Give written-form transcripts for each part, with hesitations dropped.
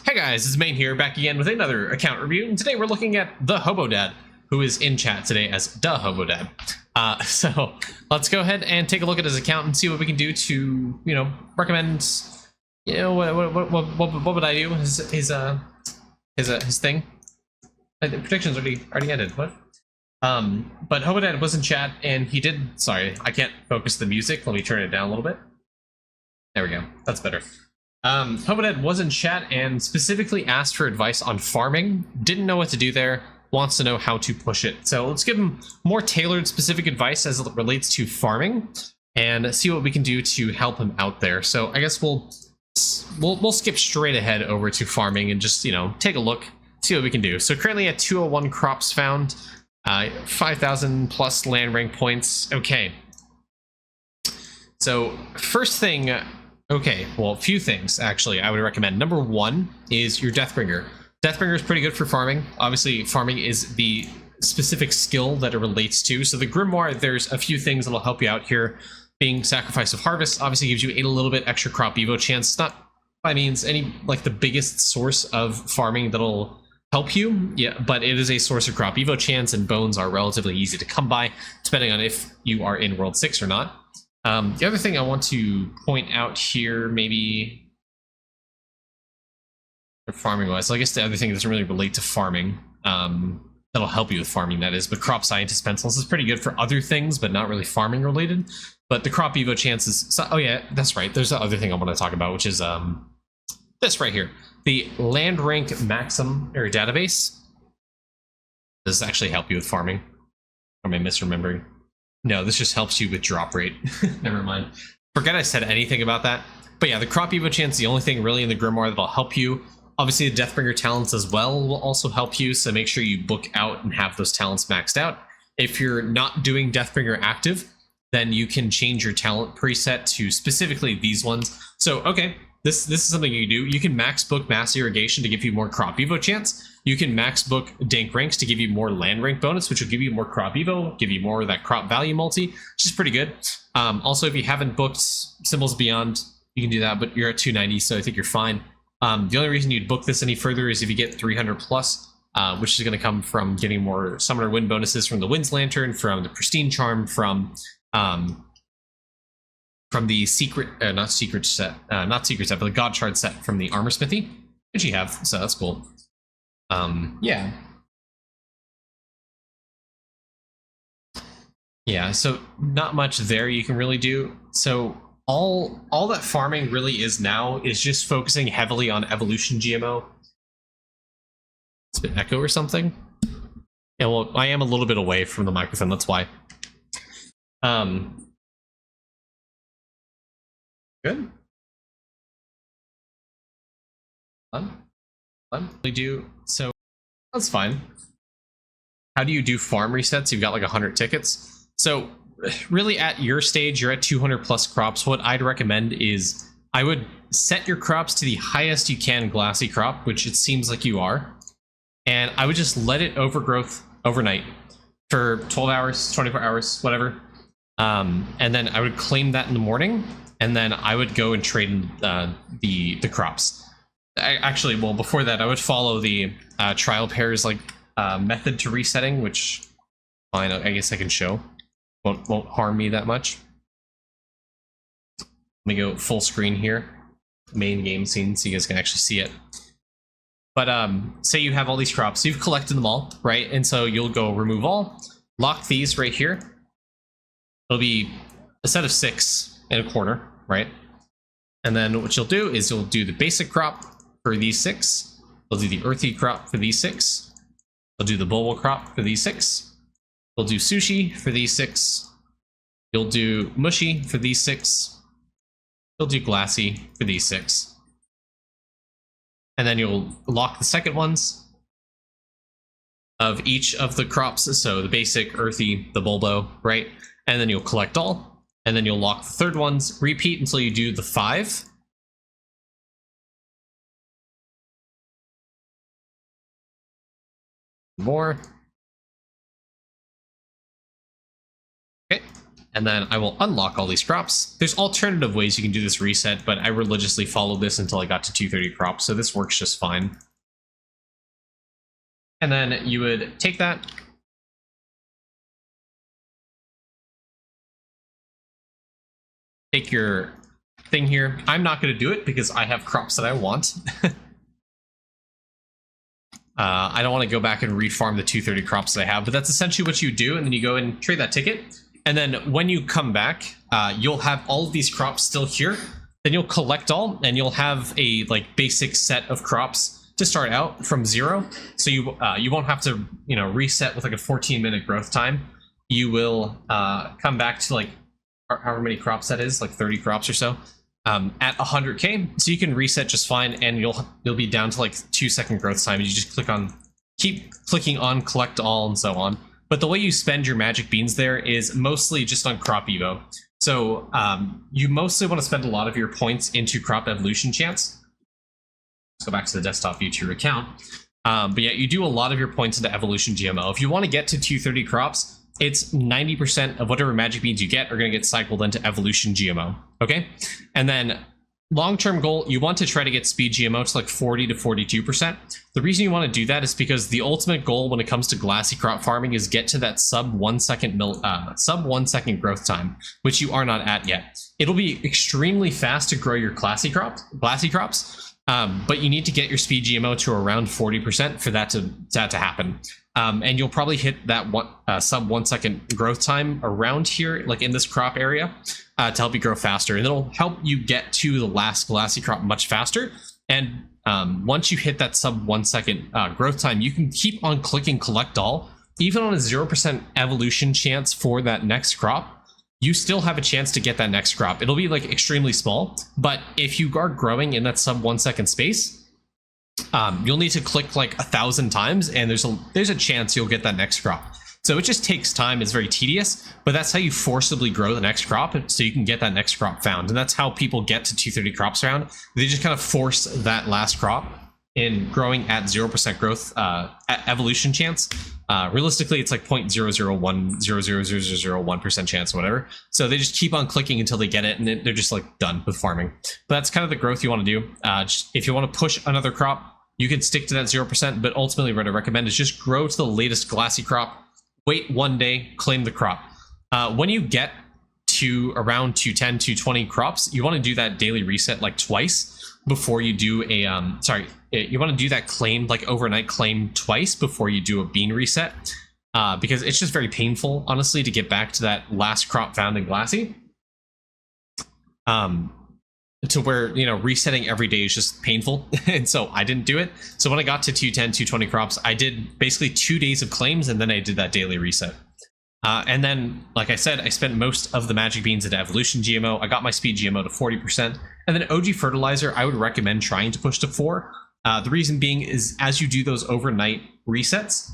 Hey guys, it's Main here, back again with another account review, and today we're looking at Thehobodad, who is in chat today as Thehobodad. So let's go ahead and take a look at his account and see what we can do to, recommend, what would I do? His thing. The predictions already ended. What? But Thehobodad was in chat, and he did. Sorry, I can't focus the music. Let me turn it down a little bit. There we go. That's better. Thehobodad was in chat and specifically asked for advice on farming. Didn't know what to do there. Wants to know how to push it. So let's give him more tailored, specific advice as it relates to farming, and see what we can do to help him out there. So I guess we'll skip straight ahead over to farming and just take a look, see what we can do. So currently at 201 crops found, 5,000 plus land rank points. Okay. So first thing. Okay, well, a few things, actually, I would recommend. Number one is your Deathbringer. Deathbringer is pretty good for farming. Obviously, farming is the specific skill that it relates to. So the Grimoire, there's a few things that'll help you out here. Being Sacrifice of Harvest obviously gives you a little bit extra crop evo chance. It's not, by means, the biggest source of farming that'll help you. Yeah, but it is a source of crop evo chance, and bones are relatively easy to come by, depending on if you are in World 6 or not. The other thing I want to point out here, maybe farming wise, so I guess the other thing doesn't really relate to farming, that'll help you with farming, that is, but Crop Scientist Pencils is pretty good for other things, but not really farming related. But the crop evo chances, so, oh yeah, that's right, there's the other thing I want to talk about, which is this right here, the land rank maxim or database. Does this actually help you with farming? Or am I misremembering? No, this just helps you with drop rate. Never mind. Forget I said anything about that. But yeah, the crop evo chance is the only thing really in the Grimoire that'll help you. Obviously, the Deathbringer talents as well will also help you, so make sure you book out and have those talents maxed out. If you're not doing Deathbringer active, then you can change your talent preset to specifically these ones. So, okay, this is something you can do. You can max book Mass Irrigation to give you more crop evo chance. You can max book Dank Ranks to give you more land rank bonus, which will give you more crop evo, give you more of that crop value multi, which is pretty good. Also, if you haven't booked Symbols Beyond, you can do that, but you're at 290, so I think you're fine. The only reason you'd book this any further is if you get 300 plus, which is going to come from getting more Summoner Wind bonuses from the Wind's Lantern, from the Pristine Charm, from the secret, not secret set, but the God Shard set from the Armor Smithy, which you have, so that's cool. Yeah. Yeah, so not much there you can really do. So all that farming really is now is just focusing heavily on evolution GMO. It's a bit echo or something. Yeah, well, I am a little bit away from the microphone, that's why. Good. We do, so that's fine. How do you do farm resets? You've got like 100 tickets. So really at your stage, you're at 200 plus crops. What I'd recommend is I would set your crops to the highest you can glassy crop, which it seems like you are. And I would just let it overgrowth overnight for 12 hours, 24 hours, whatever. And then I would claim that in the morning, and then I would go and trade in the crops. Actually, well, before that, I would follow the trial pairs method to resetting, which fine, I guess I can show. Won't harm me that much. Let me go full screen here, main game scene, so you guys can actually see it. But say you have all these crops, so you've collected them all, right? And so you'll go remove all, lock these right here. It'll be a set of 6 in a corner, right? And then what you'll do is you'll do the basic crop for these 6. You'll do the earthy crop for these 6. You'll do the bulbul crop for these 6. You'll do sushi for these 6. You'll do mushy for these 6. You'll do glassy for these 6. And then you'll lock the second ones of each of the crops. So the basic, earthy, the bulbo, right? And then you'll collect all. And then you'll lock the third ones, repeat until you do the 5. More. Okay. And then I will unlock all these crops. There's alternative ways you can do this reset, but I religiously followed this until I got to 230 crops, so this works just fine. And then you would take that, take your thing here. I'm not going to do it because I have crops that I want. I don't want to go back and refarm the 230 crops that I have, but that's essentially what you do, and then you go and trade that ticket. And then when you come back, you'll have all of these crops still here. Then you'll collect all, and you'll have a like basic set of crops to start out from 0. So you won't have to reset with like a 14-minute growth time. You will come back to like however many crops that is, like 30 crops or so, at 100k. So you can reset just fine, and you'll be down to like 2-second growth time. You just keep clicking on collect all and so on. But the way you spend your magic beans there is mostly just on crop evo. So you mostly want to spend a lot of your points into crop evolution chance. Let's go back to the desktop view to your account. But yeah, you do a lot of your points into evolution GMO. If you want to get to 230 crops, it's 90% of whatever magic beans you get are going to get cycled into evolution GMO. Okay? And then long-term goal, you want to try to get speed GMO to like 40 to 42%. The reason you want to do that is because the ultimate goal when it comes to glassy crop farming is get to that sub 1 second growth time, which you are not at yet. It'll be extremely fast to grow your glassy crops, but you need to get your speed GMO to around 40% for that to happen. And you'll probably hit that sub 1 second growth time around here, like in this crop area, to help you grow faster. And it'll help you get to the last glassy crop much faster. And once you hit that sub 1 second growth time, you can keep on clicking collect all. Even on a 0% evolution chance for that next crop, you still have a chance to get that next crop. It'll be like extremely small, but if you are growing in that sub 1 second space, you'll need to click like 1,000 times, and there's a chance you'll get that next crop. So it just takes time. It's very tedious, but that's how you forcibly grow the next crop, so you can get that next crop found. And that's how people get to 230 crops around. They just kind of force that last crop in growing at 0% growth evolution chance. Realistically, it's like 0.001% chance or whatever. So they just keep on clicking until they get it, and they're just like done with farming. But that's kind of the growth you want to do. If you want to push another crop, you can stick to that 0%, but ultimately what I recommend is just grow to the latest glassy crop, wait 1 day, claim the crop. When you get to around 210, 220 crops, you want to do that daily reset like twice before you do a you want to do that claim, like overnight claim, twice before you do a bean reset, because it's just very painful, honestly, to get back to that last crop found in glassy, to where resetting every day is just painful. And so I didn't do it. So when I got to 210, 220 crops, I did basically 2 days of claims, and then I did that daily reset. And then, like I said, I spent most of the magic beans into evolution GMO. I got my speed GMO to 40%. And then OG fertilizer, I would recommend trying to push to 4. The reason being is as you do those overnight resets,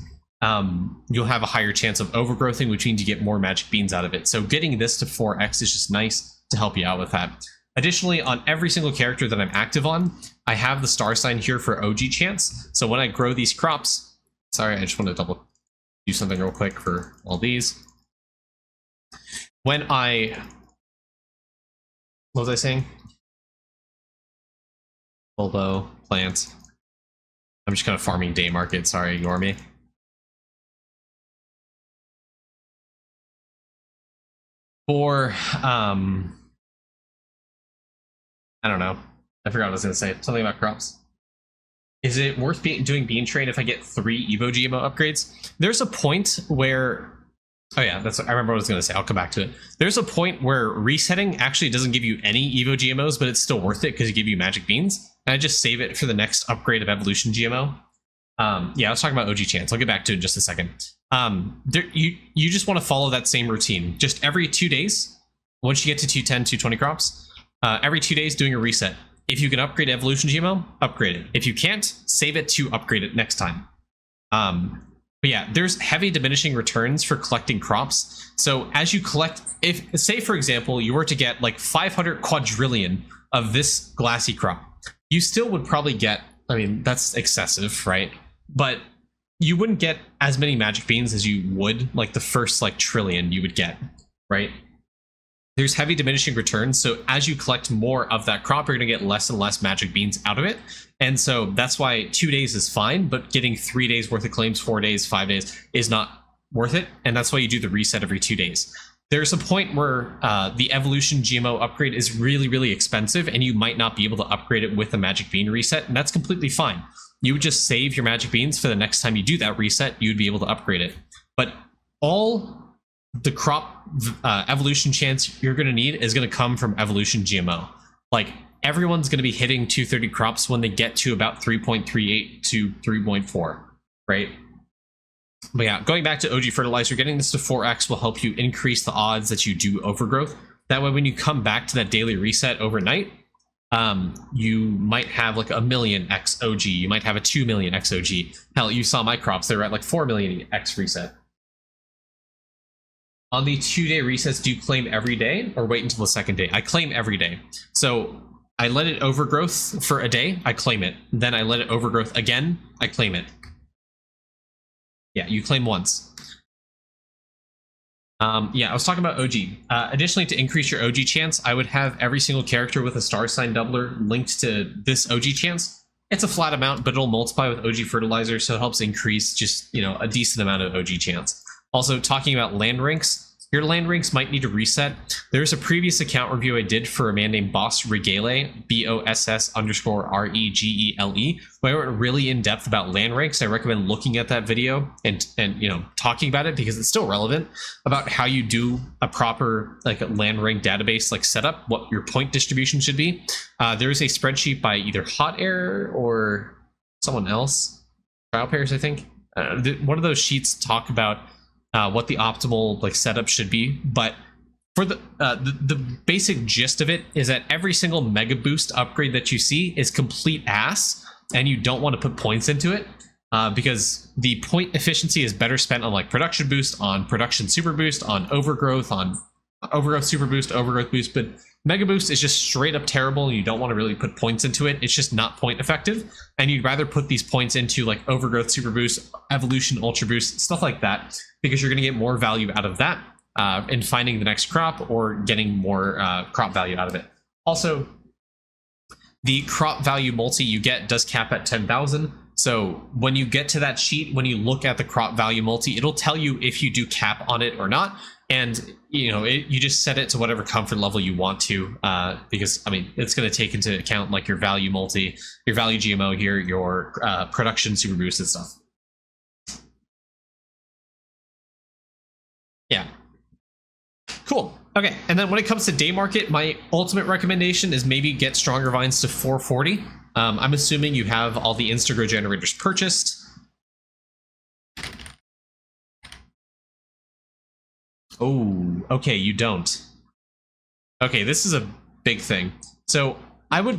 you'll have a higher chance of overgrowthing, which means you get more magic beans out of it. So getting this to 4x is just nice to help you out with that. Additionally, on every single character that I'm active on, I have the star sign here for OG chance. So when I grow these crops, sorry, I just want to do something real quick for all these. What was I saying? Bulbo, plant. I'm just kind of farming day market, sorry, ignore me. For, I don't know. I forgot what I was going to say. Something about crops. Is it worth doing bean trade if I get 3 Evo GMO upgrades? There's a point where... Oh yeah, I remember what I was going to say. I'll come back to it. There's a point where resetting actually doesn't give you any Evo GMOs, but it's still worth it because you give you magic beans. And I just save it for the next upgrade of evolution GMO. Yeah, I was talking about OG chance. I'll get back to it in just a second. You just want to follow that same routine. Just every 2 days, once you get to 210, 220 crops, every 2 days doing a reset. If you can upgrade evolution GMO, upgrade it. If you can't, save it to upgrade it next time. But yeah, there's heavy diminishing returns for collecting crops. So as you collect, if say for example, you were to get like 500 quadrillion of this glassy crop, you still would probably get, I mean, that's excessive, right? But you wouldn't get as many magic beans as you would like the first like trillion you would get, right? there's heavy diminishing returns. So as you collect more of that crop, you're going to get less and less magic beans out of it. And so that's why 2 days is fine, but getting 3 days worth of claims, 4 days, 5 days is not worth it. And that's why you do the reset every 2 days. There's a point where the evolution GMO upgrade is really, really expensive, and you might not be able to upgrade it with a magic bean reset. And that's completely fine. You would just save your magic beans for the next time you do that reset, you'd be able to upgrade it. But all the crop evolution chance you're going to need is going to come from evolution GMO. Like, everyone's going to be hitting 230 crops when they get to about 3.38 to 3.4, right? But yeah, going back to OG fertilizer, getting this to 4x will help you increase the odds that you do overgrowth. That way, when you come back to that daily reset overnight, you might have like 1 million X OG. You might have a 2 million X OG. Hell, you saw my crops; they were at like 4 million X reset. On the 2-day resets, do you claim every day or wait until the second day? I claim every day. So I let it overgrowth for a day, I claim it. Then I let it overgrowth again, I claim it. Yeah, you claim once. Yeah, I was talking about OG. Additionally, to increase your OG chance, I would have every single character with a star sign doubler linked to this OG chance. It's a flat amount, but it'll multiply with OG fertilizer, so it helps increase just, you know, a decent amount of OG chance. Also, talking about land ranks, your land ranks might need to reset. There's a previous account review I did for a man named Boss Regale, BOSS_REGELE, where I went really in depth about land ranks. I recommend looking at that video and you know, talking about it, because it's still relevant about how you do a proper like land rank database like setup, what your point distribution should be. There is a spreadsheet by either Hot Air or someone else, Trial Pairs, I think. One of those sheets talk about what the optimal like setup should be, but for the basic gist of it is that every single mega boost upgrade that you see is complete ass, and you don't want to put points into it because the point efficiency is better spent on like production boost, on production super boost, on overgrowth super boost, overgrowth boost. But mega boost is just straight up terrible, and you don't want to really put points into it. It's just not point effective, and you'd rather put these points into like overgrowth super boost, evolution ultra boost, stuff like that, because you're going to get more value out of that in finding the next crop or getting more crop value out of it. Also, the crop value multi you get does cap at 10,000. So when you get to that sheet, when you look at the crop value multi, it'll tell you if you do cap on it or not. And you know, you just set it to whatever comfort level you want to, because I mean, it's going to take into account like your value multi, your value GMO here, your production super boost and stuff. Yeah. Cool. Okay, and then when it comes to day market, my ultimate recommendation is maybe get stronger vines to 440. I'm assuming you have all the Instagrow generators purchased. Oh, okay, you don't. Okay, this is a big thing. So as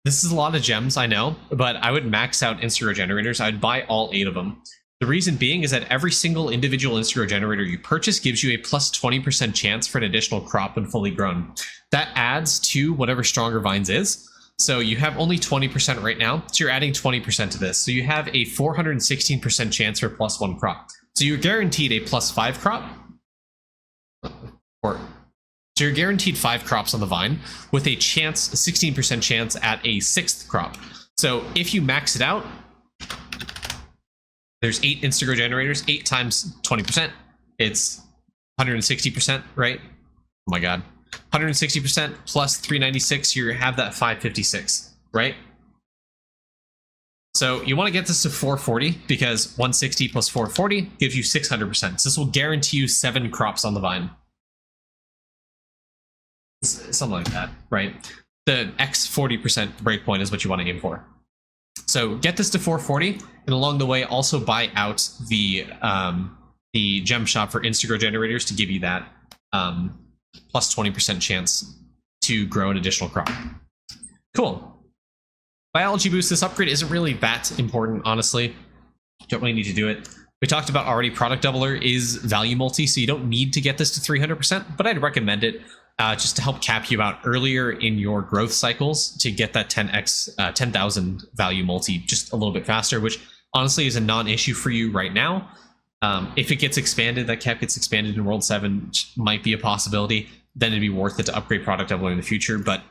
this is a lot of gems, I know, but I would max out Instagrow generators. I'd buy all 8 of them. The reason being is that every single individual Instagrow generator you purchase gives you a plus 20% chance for an additional crop when fully grown. That adds to whatever stronger vines is. So you have only 20% right now, so you're adding 20% to this. So you have a 416% chance for plus 1 crop. So you're guaranteed a plus 5 crop. So you're guaranteed 5 crops on the vine with a chance, a 16% chance at a 6th crop. So if you max it out, there's 8 Instagrow generators, 8 times 20%. It's 160%, right? Oh my God. 160% plus 396, you have that 556, right? So you want to get this to 440 because 160 plus 440 gives you 600%. So this will guarantee you 7 crops on the vine. Something like that, right? The X 40% breakpoint is what you want to aim for. So get this to 440, and along the way also buy out the gem shop for Instagrow generators to give you that plus 20% chance to grow an additional crop. Cool. Biology boost, this upgrade isn't really that important, honestly. You don't really need to do it. We talked about already, product doubler is value multi, so you don't need to get this to 300%, but I'd recommend it just to help cap you out earlier in your growth cycles to get that 10x, 10,000 value multi just a little bit faster, which honestly is a non-issue for you right now. If it gets expanded, that cap gets expanded in World 7, which might be a possibility, then it'd be worth it to upgrade product doubler in the future. But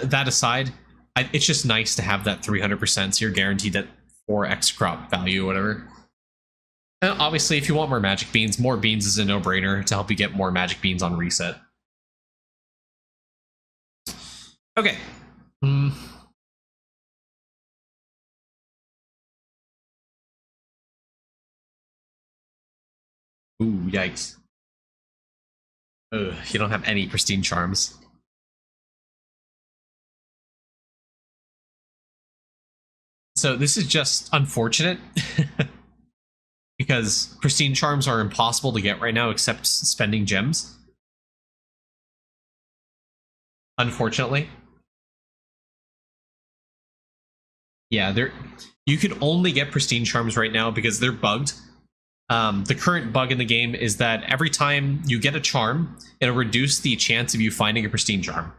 that aside, it's just nice to have that 300%, so you're guaranteed that 4x crop value or whatever. And obviously, if you want more magic beans, more beans is a no-brainer to help you get more magic beans on reset. Okay. Ooh, yikes. Ugh, you don't have any pristine charms. So this is just unfortunate because pristine charms are impossible to get right now except spending gems. Unfortunately. Yeah, you can only get pristine charms right now because they're bugged. The current bug in the game is that every time you get a charm, it'll reduce the chance of you finding a pristine charm.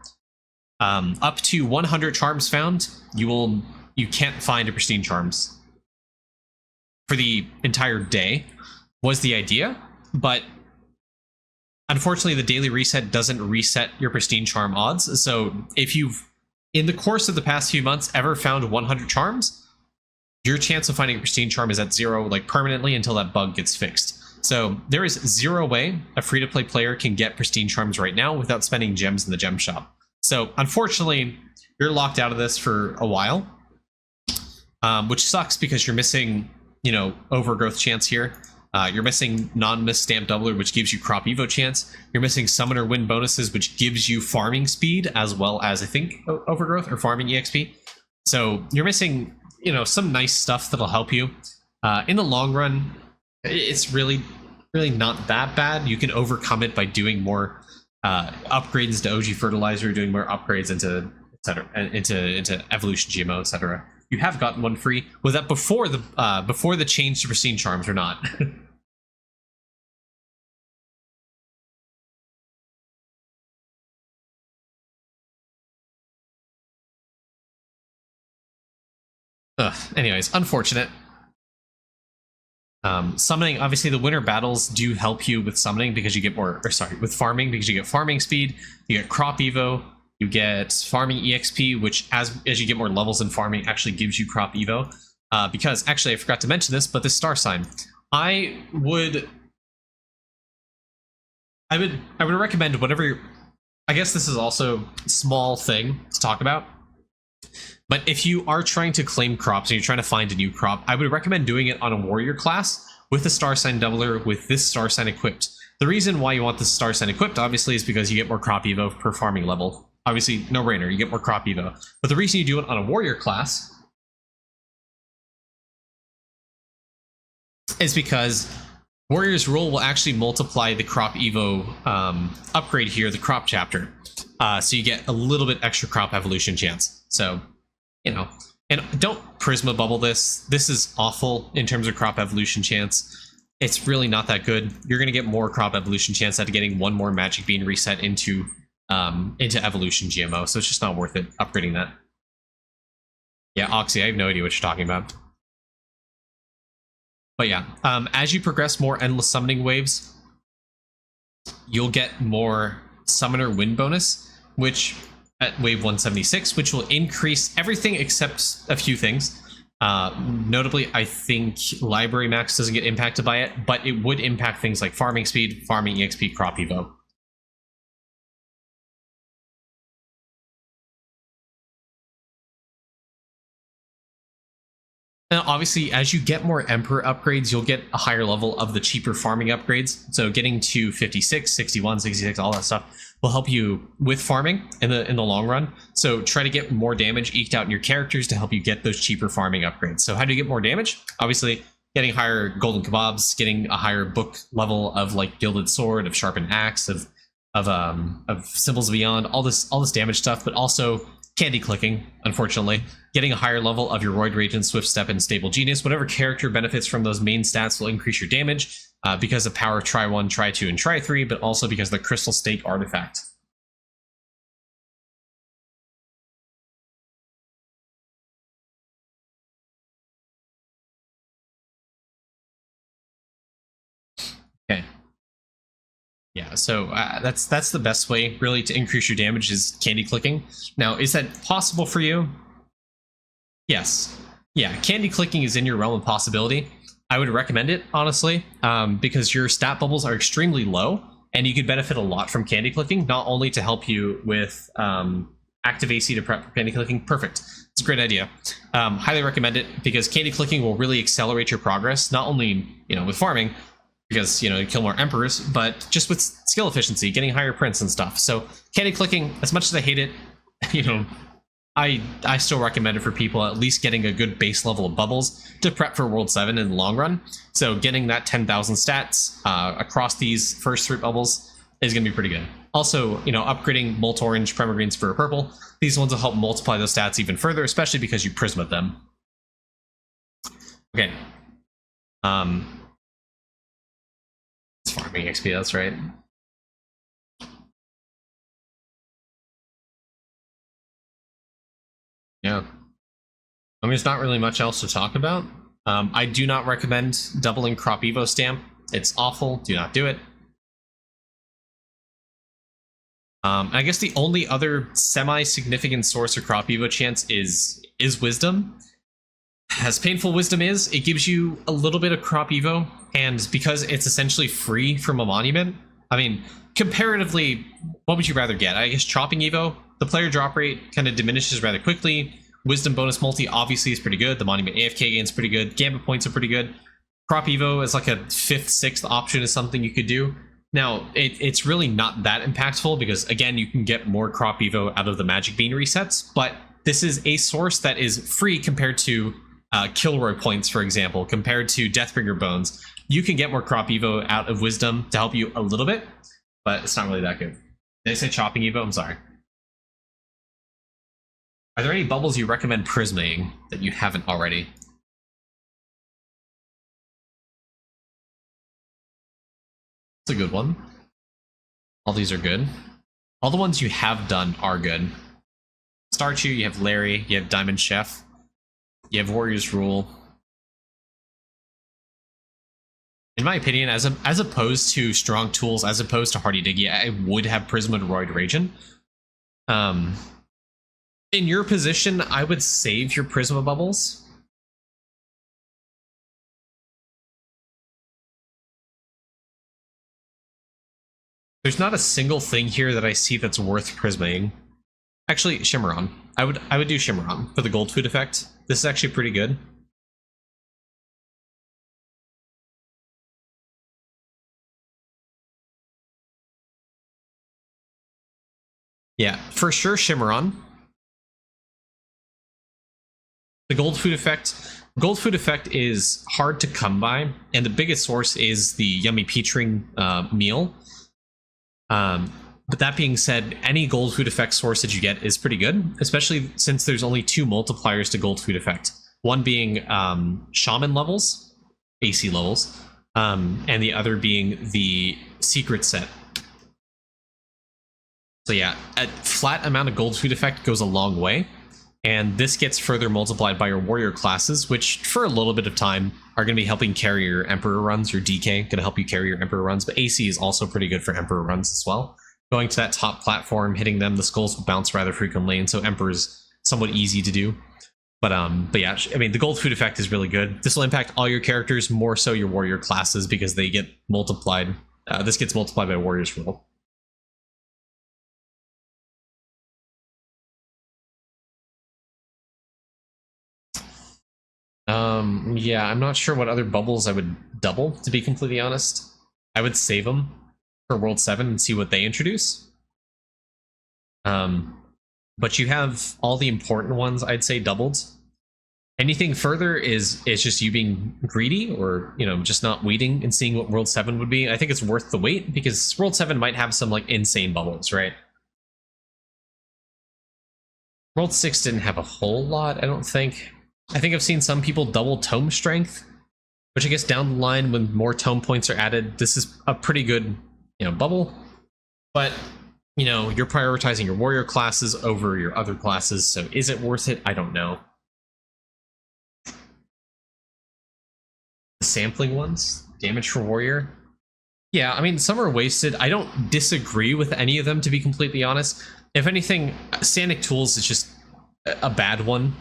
Up to 100 charms found, you can't find a pristine charms for the entire day. Was the idea, but unfortunately, the daily reset doesn't reset your pristine charm odds. So if you've in the course of the past few months ever found 100 charms, your chance of finding a pristine charm is at 0, like permanently, until that bug gets fixed. So there is 0 way a free-to-play player can get pristine charms right now without spending gems in the gem shop. So unfortunately, you're locked out of this for a while, which sucks because you're missing, overgrowth chance here. You're missing non-miss stamp doubler, which gives you crop evo chance. You're missing summoner win bonuses, which gives you farming speed, as well as, I think, overgrowth or farming exp. So you're missing, some nice stuff that'll help you. In the long run, it's really not that bad. You can overcome it by doing more upgrades to OG fertilizer, doing more upgrades into etc. into evolution GMO, etc. You have gotten one free. Was that before the change to pristine charms or not? Anyways, unfortunate. Summoning, obviously the winter battles do help you with summoning because you get with farming because you get farming speed, you get crop evo, you get farming exp, which as you get more levels in farming actually gives you crop evo. Because actually I forgot to mention this, but this star sign, I would recommend whatever. I guess this is also a small thing to talk about. But if you are trying to claim crops and you're trying to find a new crop, I would recommend doing it on a warrior class with a star sign doubler with this star sign equipped. The reason why you want this star sign equipped, obviously, is because you get more crop evo per farming level. Obviously, no brainer, you get more crop evo. But the reason you do it on a warrior class is because warrior's rule will actually multiply the crop evo upgrade here, the crop chapter. So you get a little bit extra crop evolution chance. So, and don't Prisma bubble this. This is awful in terms of crop evolution chance. It's really not that good. You're going to get more crop evolution chance out of getting one more magic bean reset into evolution GMO. So it's just not worth it upgrading that. Yeah, Oxy, I have no idea what you're talking about. But yeah, as you progress more endless summoning waves, you'll get more summoner win bonus, which at wave 176, which will increase everything except a few things. Notably, I think library max doesn't get impacted by it, but it would impact things like farming speed, farming exp, crop evo. Now, obviously, as you get more Emperor upgrades, you'll get a higher level of the cheaper farming upgrades. So getting to 56, 61, 66, all that stuff will help you with farming in the long run. So try to get more damage eked out in your characters to help you get those cheaper farming upgrades. So how do you get more damage? Obviously, getting higher golden kebabs, getting a higher book level of like gilded sword, of sharpened axe, of symbols beyond, all this damage stuff, but also candy clicking, unfortunately. Getting a higher level of your Roid Rage and Swift Step and Stable Genius. Whatever character benefits from those main stats will increase your damage because of power try 1, try 2, and try 3, but also because of the Crystal Stake artifact. Yeah, so that's the best way really to increase your damage is candy clicking. Now, is that possible for you? Yes. Yeah, candy clicking is in your realm of possibility. I would recommend it, honestly, because your stat bubbles are extremely low, and you could benefit a lot from candy clicking, not only to help you with active AC to prep for candy clicking. Perfect. It's a great idea. Highly recommend it, because candy clicking will really accelerate your progress, not only with farming, because you kill more emperors, but just with skill efficiency, getting higher prints and stuff. So candy clicking, as much as I hate it, I still recommend it for people at least getting a good base level of bubbles to prep for World 7 in the long run. So getting that 10,000 stats across these first 3 bubbles is going to be pretty good. Also, upgrading Molt Orange, Primal Greens for Purple, these ones will help multiply those stats even further, especially because you Prisma'd them. Okay. It's farming XP, that's right. Yeah. I mean, there's not really much else to talk about. I do not recommend doubling Crop Evo Stamp. It's awful. Do not do it. I guess the only other semi-significant source of Crop Evo chance is Wisdom. As painful Wisdom is, it gives you a little bit of Crop Evo, and because it's essentially free from a monument, I mean, comparatively, what would you rather get? I guess Chopping Evo, the player drop rate kind of diminishes rather quickly. Wisdom bonus multi obviously is pretty good. The Monument AFK gain is pretty good. Gambit points are pretty good. Crop Evo is like a 5th, 6th option is something you could do. Now, it's really not that impactful because, again, you can get more Crop Evo out of the Magic Bean resets, but this is a source that is free compared to Kilroy points, for example, compared to Deathbringer Bones. You can get more Crop Evo out of Wisdom to help you a little bit, but it's not really that good. Did I say Chopping Evo? I'm sorry. Are there any bubbles you recommend prismaing that you haven't already? It's a good one. All these are good. All the ones you have done are good. Starchu, you have Larry, you have Diamond Chef, you have Warrior's Rule. In my opinion, as opposed to Strong Tools, as opposed to Hardy Diggy, I would have Prisma Roid Ragin. In your position, I would save your Prisma bubbles. There's not a single thing here that I see that's worth Prismaing. Actually, Shimmeron. I would do Shimmeron for the Gold Food effect. This is actually pretty good. Yeah, for sure Shimmeron. The Gold Food effect is hard to come by, and the biggest source is the Yummy Peach Ring meal. But that being said, any Gold Food effect source that you get is pretty good, especially since there's only 2 multipliers to Gold Food effect. One being Shaman levels, AC levels, and the other being the secret set. So yeah, a flat amount of Gold Food effect goes a long way, and this gets further multiplied by your warrior classes, which for a little bit of time are going to be helping carry your Emperor runs. Your DK going to help you carry your Emperor runs, but AC is also pretty good for Emperor runs as well. Going to that top platform, hitting them, the skulls will bounce rather frequently, and so Emperor's somewhat easy to do. But yeah, I mean, the Gold Food effect is really good. This will impact all your characters, more so your warrior classes, because they get multiplied. This gets multiplied by Warrior's Rule. Yeah, I'm not sure what other bubbles I would double, to be completely honest. I would save them for World 7 and see what they introduce. But you have all the important ones, I'd say, doubled. Anything further is just you being greedy, or just not waiting and seeing what World 7 would be. I think it's worth the wait, because World 7 might have some like insane bubbles, right? World 6 didn't have a whole lot, I don't think. I think I've seen some people double tome strength, which I guess down the line when more tome points are added, this is a pretty good, bubble. But, you're prioritizing your warrior classes over your other classes, so is it worth it? I don't know. The sampling ones, damage for warrior. Yeah, I mean, some are wasted. I don't disagree with any of them, to be completely honest. If anything, Sanic Tools is just a bad one.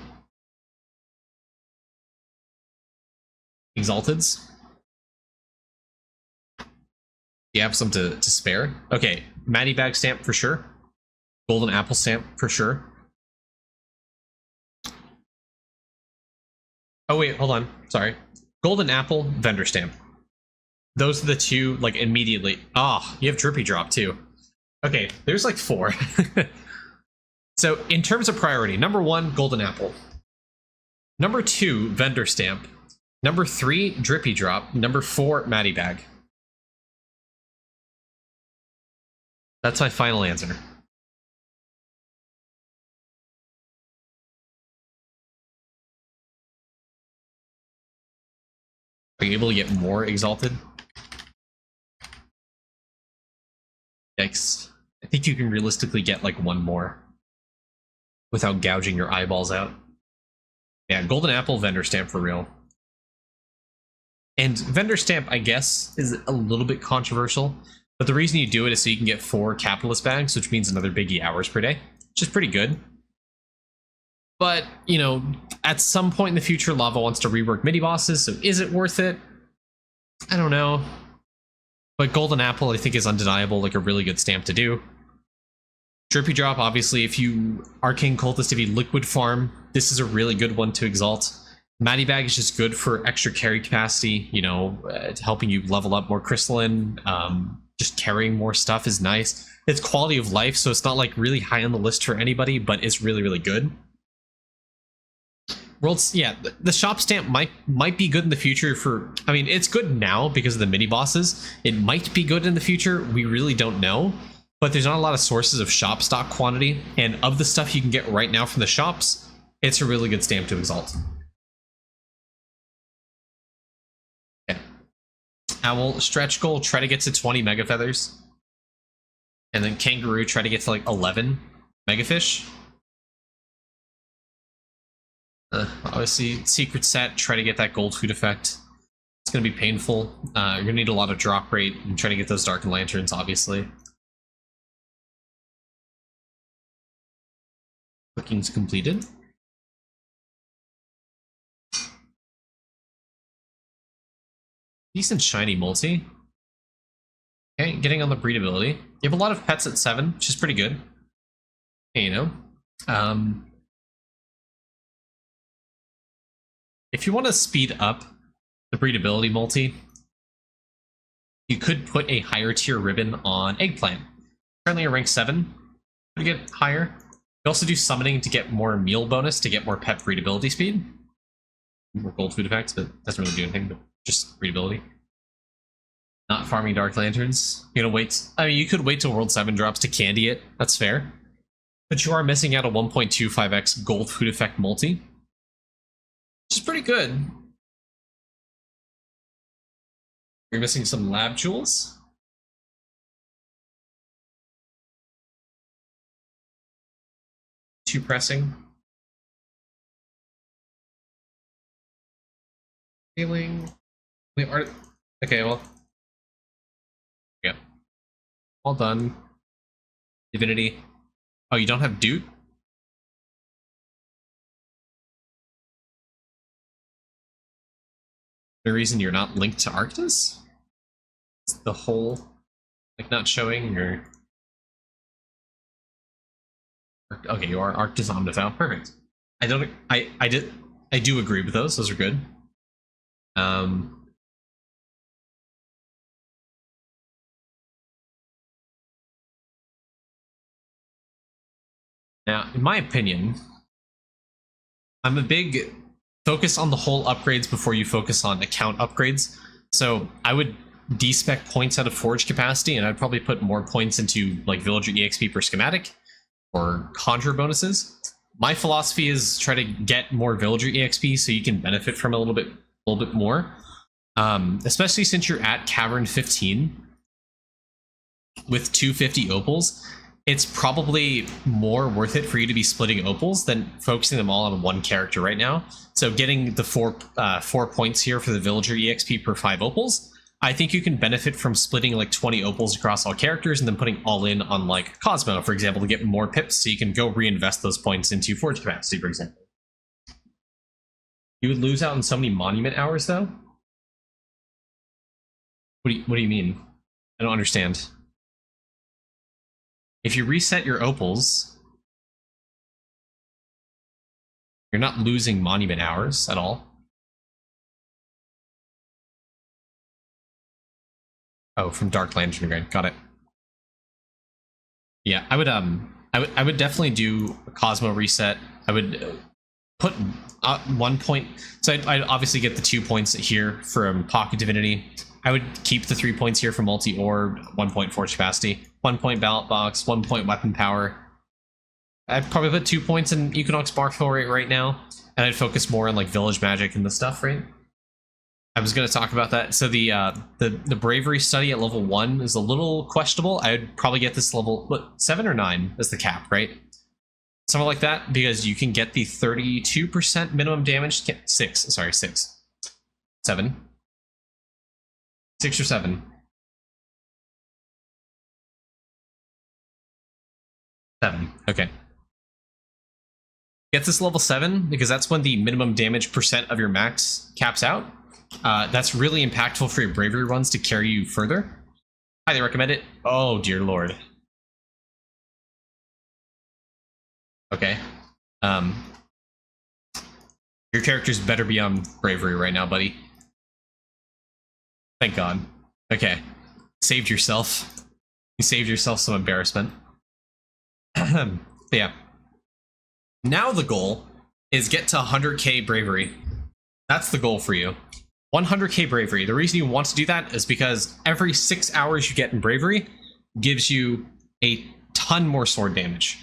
Exalteds. You have some to spare? Okay, Matty Bag Stamp for sure. Golden Apple Stamp for sure. Oh wait, hold on. Sorry. Golden Apple, Vendor Stamp. Those are the two, like, immediately. Ah, you have Drippy Drop too. Okay, there's like 4. So in terms of priority, number 1, Golden Apple. Number 2, Vendor Stamp. Number 3, Drippy Drop. Number 4, Matty Bag. That's my final answer. Are you able to get more Exalted? Yikes. I think you can realistically get like 1 more without gouging your eyeballs out. Yeah, Golden Apple, Vendor Stamp for real. And Vendor Stamp, I guess, is a little bit controversial, but the reason you do it is so you can get 4 Capitalist Bags, which means another biggie hours per day, which is pretty good. But, you know, at some point in the future, Lava wants to rework mini-bosses, so is it worth it? I don't know. But Golden Apple, I think, is undeniable, like a really good stamp to do. Drippy Drop, obviously, if you Arcane Cultist, if you Liquid Farm, this is a really good one to exalt. Matty Bag is just good for extra carry capacity, you know, helping you level up more crystalline. Just carrying more stuff is nice. It's quality of life, so it's not like really high on the list for anybody, but it's really, really good. Worlds, yeah, the shop stamp might be good in the future for, I mean, it's good now because of the mini bosses. It might be good in the future, we really don't know. But there's not a lot of sources of shop stock quantity, and of the stuff you can get right now from the shops, it's a really good stamp to exalt. Okay. Owl, stretch goal, try to get to 20 Mega Feathers. And then Kangaroo, try to get to like 11 Mega Fish. Obviously, Secret Set, try to get that gold food effect. It's going to be painful. You're going to need a lot of drop rate and try to get those Darkened Lanterns, obviously. Bookings completed. Decent shiny multi. Okay, getting on the breedability. You have a lot of pets at 7, which is pretty good. Hey, you know. If you want to speed up the breedability multi, you could put a higher tier ribbon on Eggplant. Currently a rank 7 to get higher. You also do summoning to get more meal bonus to get more pet breedability speed. More gold food effects, but doesn't really do anything, but just breedability. Not farming Dark Lanterns. You're gonna wait. I mean, you could wait till World 7 drops to candy it. That's fair. But you are missing out a 1.25x gold food effect multi, which is pretty good. You're missing some lab jewels. Too pressing. Feeling. Wait, okay, well. Yeah. All done. Divinity. Oh, you don't have Doot? The reason you're not linked to Arctis? Is the whole, like, not showing, or... Okay, you are Arctis Omnifal. Perfect. I do agree with those. Those are good. Now, in my opinion, I'm a big focus on the whole upgrades before you focus on account upgrades. So I would despec points out of forge capacity, and I'd probably put more points into like villager EXP per schematic or conjure bonuses. My philosophy is try to get more villager EXP so you can benefit from it a little bit more. Especially since you're at Cavern 15 with 250 opals. It's probably more worth it for you to be splitting opals than focusing them all on one character right now. So getting the four points here for the villager EXP per 5 opals, I think you can benefit from splitting like 20 opals across all characters and then putting all in on like Cosmo, for example, to get more pips, so you can go reinvest those points into forge capacity, for example. You would lose out on so many monument hours, though? What do you mean? I don't understand. If you reset your opals, you're not losing monument hours at all. Oh, from Dark Lantern Grade. Got it. Yeah, I would definitely do a Cosmo reset. I would put 1 point. So I'd obviously get the 2 points here from Pocket Divinity. I would keep the 3 points here for multi orb, 1 point forge capacity, 1 point ballot box, 1 point weapon power. I'd probably put 2 points in Equinox Barfill right now, and I'd focus more on like village magic and the stuff, right? I was going to talk about that. So the bravery study at level 1 is a little questionable. I'd probably get this level 7 or 9 as the cap, right? Something like that, because you can get the 32% minimum damage. 6. 7. 6 or 7. 7. Okay. Get this level 7 because that's when the minimum damage percent of your max caps out. That's really impactful for your bravery runs to carry you further. Highly recommend it. Oh dear lord. Okay. Your character's better be on bravery right now, buddy. Thank God. Okay. Saved yourself. You saved yourself some embarrassment. Yeah. Now the goal is get to 100k bravery. That's the goal for you. 100k bravery. The reason you want to do that is because every 6 hours you get in bravery gives you a ton more sword damage.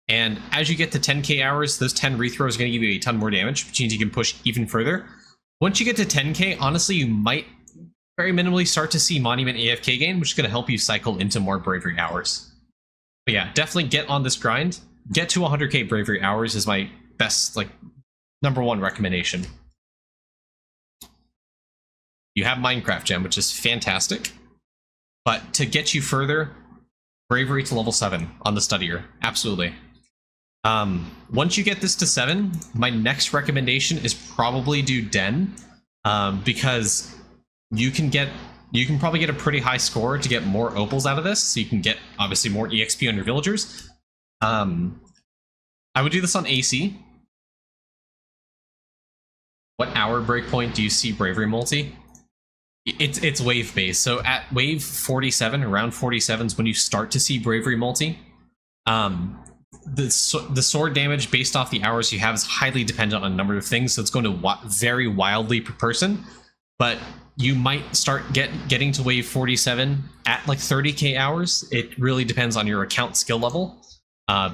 And as you get to 10k hours, those 10 rethrows are going to give you a ton more damage, which means you can push even further. Once you get to 10k, honestly, you might very minimally start to see Monument AFK gain, which is going to help you cycle into more bravery hours. But yeah, definitely get on this grind. Get to 100k bravery hours is my best, like, #1 recommendation. You have Minecraft Gem, which is fantastic. But to get you further, bravery to level 7 on the studier. Absolutely. Once you get this to 7, my next recommendation is probably do Den, because you can probably get a pretty high score to get more opals out of this, so you can get obviously more EXP on your villagers. I would do this on AC. What hour breakpoint do you see bravery multi? It's wave based, so at wave 47, around 47 is when you start to see bravery multi. The sword damage based off the hours you have is highly dependent on a number of things, so it's going to vary wildly per person. But you might start getting to wave 47 at like 30k hours. It really depends on your account skill level,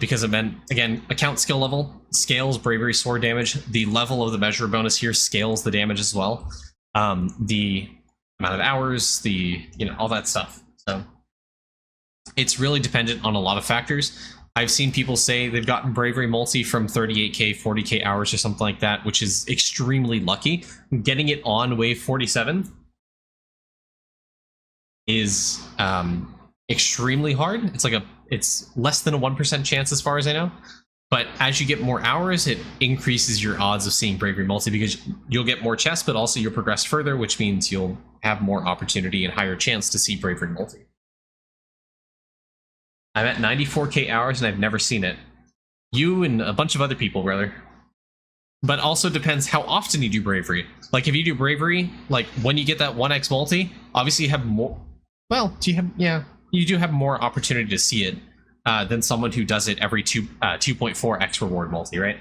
because again, account skill level scales bravery sword damage. The level of the measure bonus here scales the damage as well. The amount of hours, all that stuff. So it's really dependent on a lot of factors. I've seen people say they've gotten bravery multi from 38k, 40k hours or something like that, which is extremely lucky. Getting it on wave 47 is extremely hard. It's less than a 1% chance as far as I know. But as you get more hours, it increases your odds of seeing bravery multi, because you'll get more chests, but also you'll progress further, which means you'll have more opportunity and higher chance to see bravery multi. I'm at 94k hours and I've never seen it. You and a bunch of other people, brother. But also depends how often you do bravery. Like if you do bravery, like when you get that 1x multi, obviously you have more. Well, you do have more opportunity to see it than someone who does it every 2.4x reward multi, right?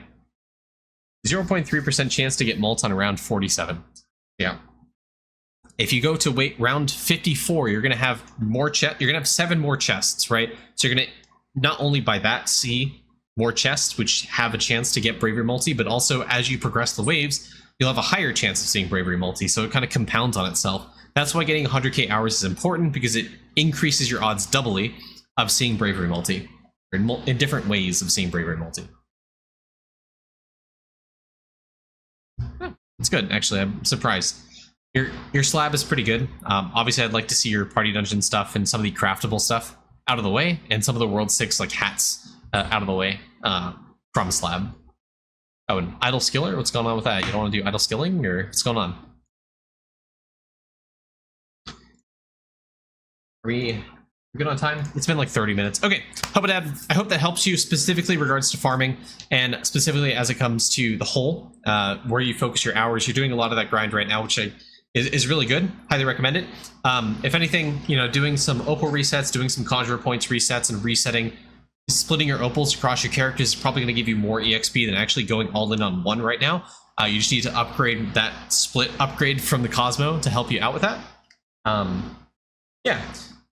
0.3% chance to get mult on around 47. Yeah. If you go to round 54, you're gonna have more you're gonna have 7 more chests, right? So you're gonna not only by that see more chests, which have a chance to get bravery multi, but also as you progress the waves, you'll have a higher chance of seeing bravery multi. So it kind of compounds on itself. That's why getting 100k hours is important, because it increases your odds doubly of seeing bravery multi, or in different ways of seeing bravery multi. Oh, it's good, actually. I'm surprised. Your slab is pretty good. Obviously, I'd like to see your party dungeon stuff and some of the craftable stuff out of the way, and some of the World 6 like hats out of the way from slab. Oh, and idle skiller? What's going on with that? You don't want to do idle skilling, or what's going on? Are we good on time? It's been like 30 minutes. Okay, Thehobodad, I hope that helps you specifically regards to farming, and specifically as it comes to the hole, where you focus your hours. You're doing a lot of that grind right now, which is really good. Highly recommend it. If anything, you know, doing some opal resets, doing some conjurer points resets, and resetting, splitting your opals across your characters is probably going to give you more EXP than actually going all in on one right now. You just need to upgrade that split upgrade from the Cosmo to help you out with that. Yeah.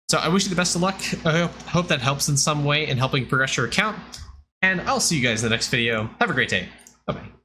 So I wish you the best of luck. I hope that helps in some way in helping progress your account. And I'll see you guys in the next video. Have a great day. Bye-bye.